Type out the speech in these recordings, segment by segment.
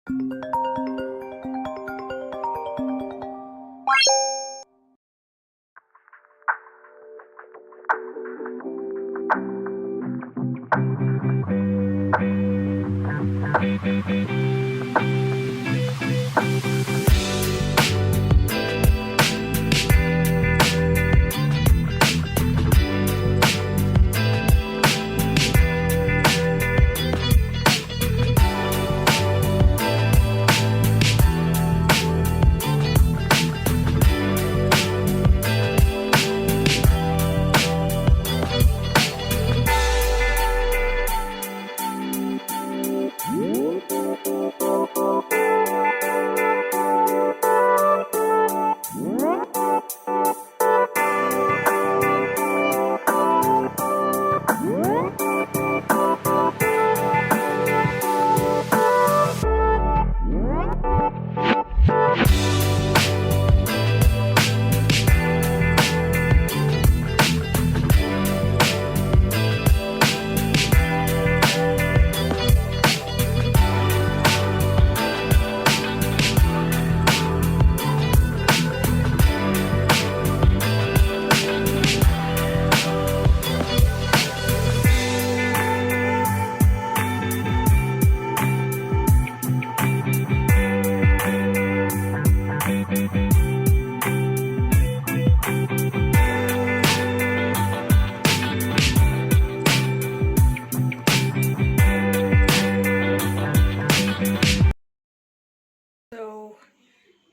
So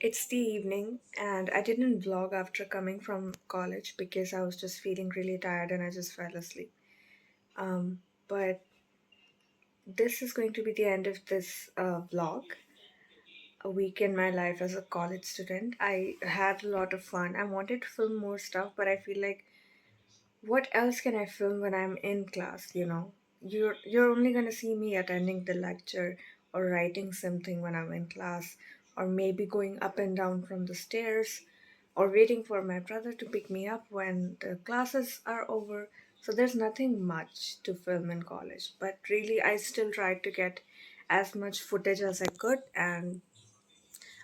it's the evening, and I didn't vlog after coming from college because I was just feeling really tired and I just fell asleep. But this is going to be the end of this vlog. A week in my life as a college student. I had a lot of fun. I wanted to film more stuff, but I feel like what else can I film when I'm in class, you know? You're only gonna see me attending the lecture or writing something when I'm in class, or maybe going up and down from the stairs, or waiting for my brother to pick me up when the classes are over. So there's nothing much to film in college. But really I still tried to get as much footage as I could, and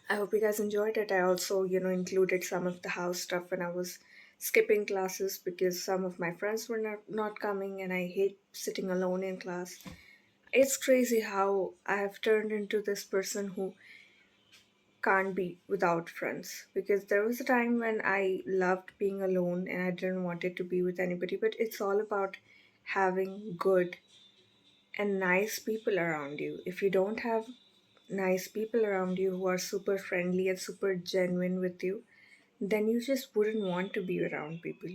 I hope you guys enjoyed it. I also, included some of the house stuff when I was skipping classes because some of my friends were not coming and I hate sitting alone in class. It's crazy how I have turned into this person who can't be without friends, because there was a time when I loved being alone and I didn't want it to be with anybody, but it's all about having good and nice people around you. If you don't have nice people around you who are super friendly and super genuine with you, then you just wouldn't want to be around people.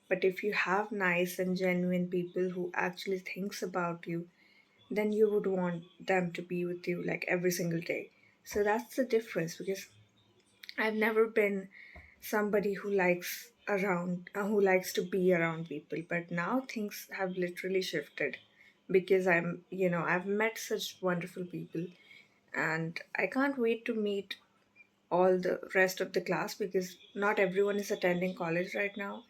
But if you have nice and genuine people who actually thinks about you, then you would want them to be with you like every single day. So that's the difference, because I've never been somebody who likes to be around people, but now things have literally shifted because I've met such wonderful people, and I can't wait to meet all the rest of the class, because not everyone is attending college right now.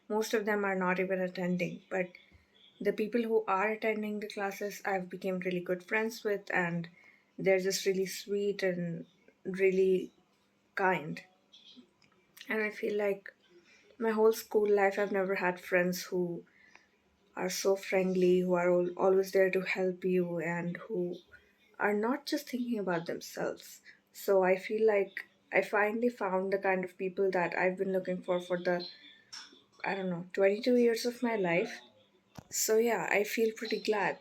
Most of them are not even attending, but the people who are attending the classes I've become really good friends with, and they're just really sweet and really kind. And I feel like my whole school life I've never had friends who are so friendly, who are always there to help you, and who are not just thinking about themselves. So I feel like I finally found the kind of people that I've been looking for the, I don't know, 22 years of my life. So yeah, I feel pretty glad.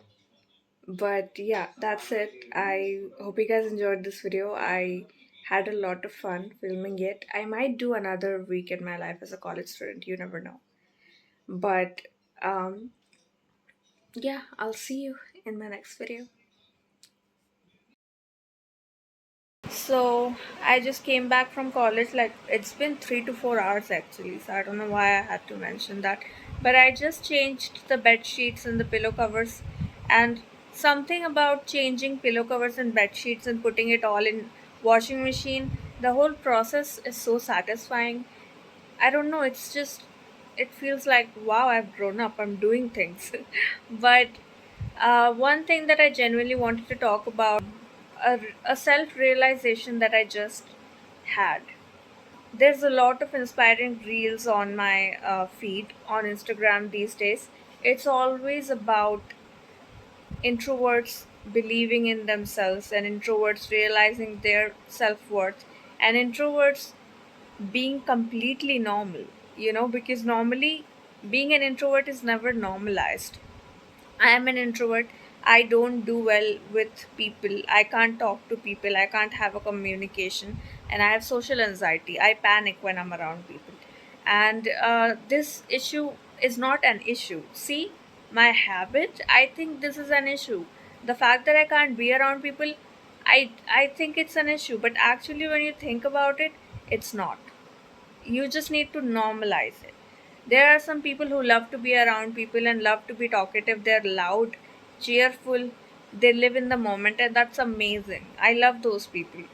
But yeah, that's it. I hope you guys enjoyed this video. I had a lot of fun filming it. I might do another week in my life as a college student, you never know. But um yeah, I'll see you in my next video. So I just came back from college. Like, it's been 3 to 4 hours actually. So I don't know why I had to mention that. But I just changed the bed sheets and the pillow covers, and something about changing pillow covers and bed sheets and putting it all in washing machine. The whole process is so satisfying. I don't know. It feels like, wow, I've grown up. I'm doing things. But one thing that I genuinely wanted to talk about a self realization that I just had. There's a lot of inspiring reels on my feed on Instagram these days. It's always about introverts believing in themselves and introverts realizing their self worth and introverts being completely normal, because normally being an introvert is never normalized. I am an introvert. I don't do well with people. I can't talk to people. I can't have a communication. And I have social anxiety. I panic when I'm around people. And this issue is not an issue. See, my habit, I think this is an issue. The fact that I can't be around people, I think it's an issue. But actually, when you think about it, it's not. You just need to normalize it. There are some people who love to be around people and love to be talkative. They're loud, cheerful, they live in the moment, and that's amazing. I love those people.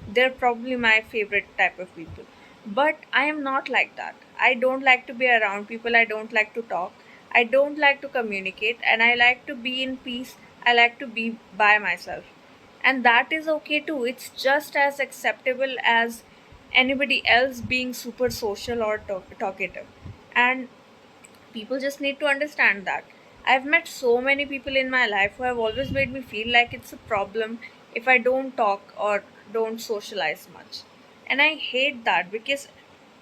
They're probably my favorite type of people. But I am not like that. I don't like to be around people. I don't like to talk. I don't like to communicate, and I like to be in peace. I like to be by myself, and that is okay too. It's just as acceptable as anybody else being super social or talkative. And people just need to understand that. I've met so many people in my life who have always made me feel like it's a problem if I don't talk or don't socialize much. And I hate that because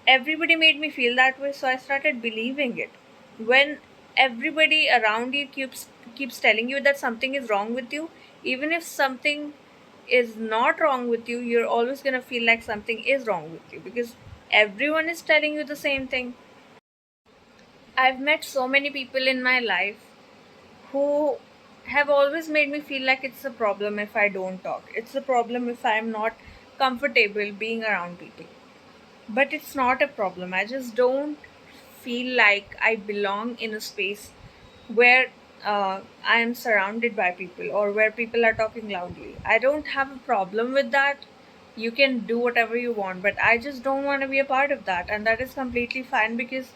everybody made me feel that way, so I started believing it. When everybody around you keeps telling you that something is wrong with you, even if something is not wrong with you, you're always going to feel like something is wrong with you because everyone is telling you the same thing. I've met so many people in my life who have always made me feel like it's a problem if I don't talk. It's a problem if I'm not comfortable being around people. But it's not a problem. I just don't feel like I belong in a space where I am surrounded by people or where people are talking loudly. I don't have a problem with that. You can do whatever you want, but I just don't want to be a part of that, and that is completely fine because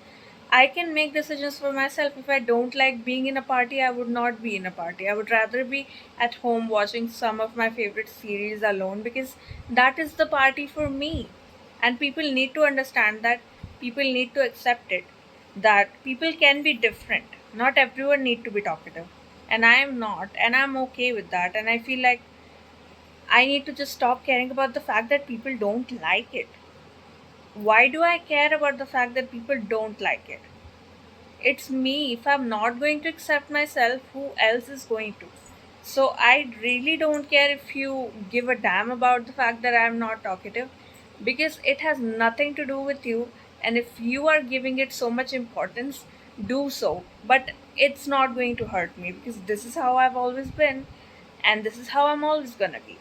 I can make decisions for myself. If I don't like being in a party, I would not be in a party. I would rather be at home watching some of my favorite series alone because that is the party for me. And people need to understand that, people need to accept it, that people can be different. Not everyone need to be talkative. And I am not, and I'm okay with that. And I feel like I need to just stop caring about the fact that people don't like it. Why do I care about the fact that people don't like it? It's me. If I'm not going to accept myself, who else is going to? So I really don't care if you give a damn about the fact that I'm not talkative because it has nothing to do with you. And if you are giving it so much importance, do so. But it's not going to hurt me because this is how I've always been and this is how I'm always gonna be.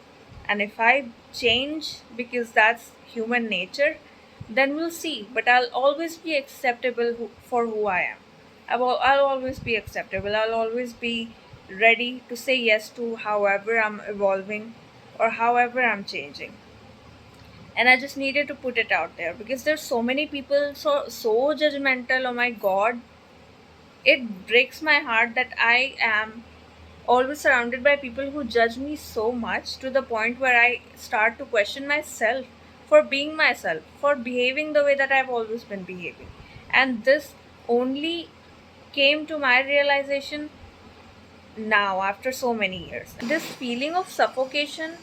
And if I change because that's human nature, then we'll see. But I'll always be acceptable for who I am. I'll always be acceptable. I'll always be ready to say yes to however I'm evolving or however I'm changing. And I just needed to put it out there because there's so many people so judgmental. Oh my god, it breaks my heart that I am always surrounded by people who judge me so much to the point where I start to question myself for being myself, for behaving the way that I've always been behaving. And this only came to my realization now after so many years. This feeling of suffocation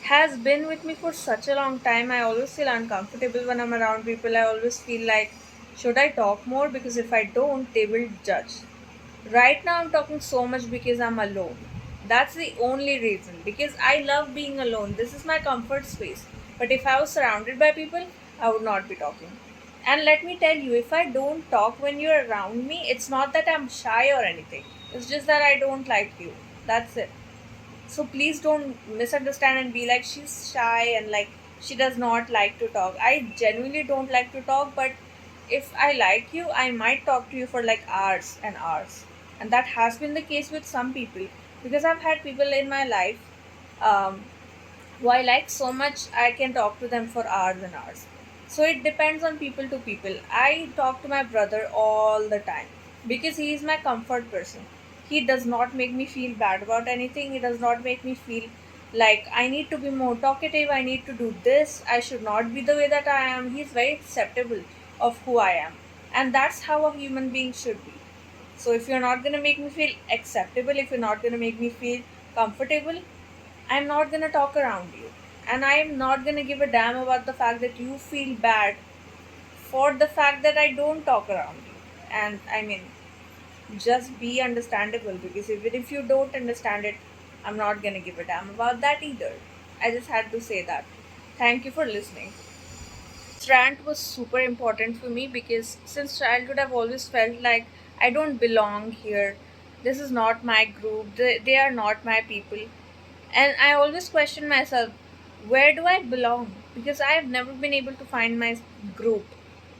has been with me for such a long time. I always feel uncomfortable when I'm around people. I always feel like, should I talk more? Because if I don't, they will judge. Right now, I'm talking so much because I'm alone. That's the only reason. Because I love being alone. This is my comfort space. But if I was surrounded by people, I would not be talking. And let me tell you, if I don't talk when you're around me, it's not that I'm shy or anything. It's just that I don't like you. That's it. So please don't misunderstand and be like she's shy and like she does not like to talk. I genuinely don't like to talk, but if I like you, I might talk to you for like hours and hours. And that has been the case with some people because I've had people in my life um, who I like so much, I can talk to them for hours and hours. So it depends on people to people. I talk to my brother all the time because he is my comfort person. He does not make me feel bad about anything. He does not make me feel Like, I need to be more talkative, I need to do this, I should not be the way that I am. He's very acceptable of who I am. And that's how a human being should be. So if you're not gonna make me feel acceptable, if you're not gonna make me feel comfortable, I'm not gonna talk around you. And I'm not gonna give a damn about the fact that you feel bad for the fact that I don't talk around you. And I mean, just be understandable, because even if you don't understand it, I'm not gonna give a damn about that either. I just had to say that. Thank you for listening. This rant was super important for me because since childhood I've always felt like I don't belong here. This is not my group. They are not my people. And I always question myself, where do I belong? Because I've never been able to find my group,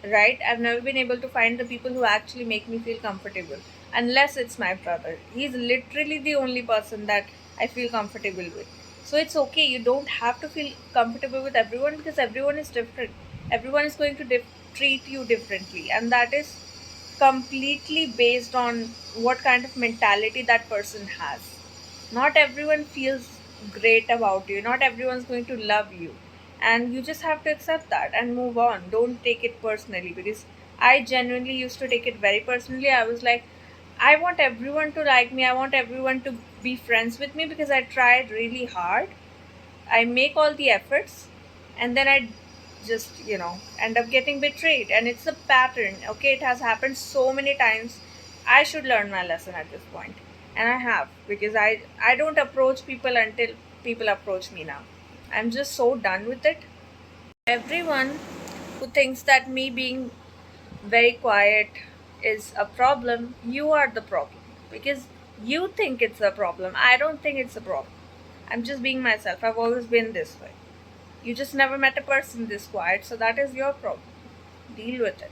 right? I've never been able to find the people who actually make me feel comfortable, unless it's my brother. He's literally the only person that I feel comfortable with. So it's okay, you don't have to feel comfortable with everyone, because everyone is different. Everyone is going to treat you differently, and that is completely based on what kind of mentality that person has. Not everyone feels great about you, not everyone's going to love you, and you just have to accept that and move on. Don't take it personally, because I genuinely used to take it very personally. I was like, I want everyone to like me, I want everyone to be friends with me, because I tried really hard, I make all the efforts, and then I just, end up getting betrayed. And it's a pattern, okay? It has happened so many times. I should learn my lesson at this point. And I have, because I don't approach people until people approach me now. I'm just so done with it. Everyone who thinks that me being very quiet is a problem, you are the problem. Because you think it's a problem. I don't think it's a problem. I'm just being myself. I've always been this way. You just never met a person this quiet, so that is your problem. Deal with it.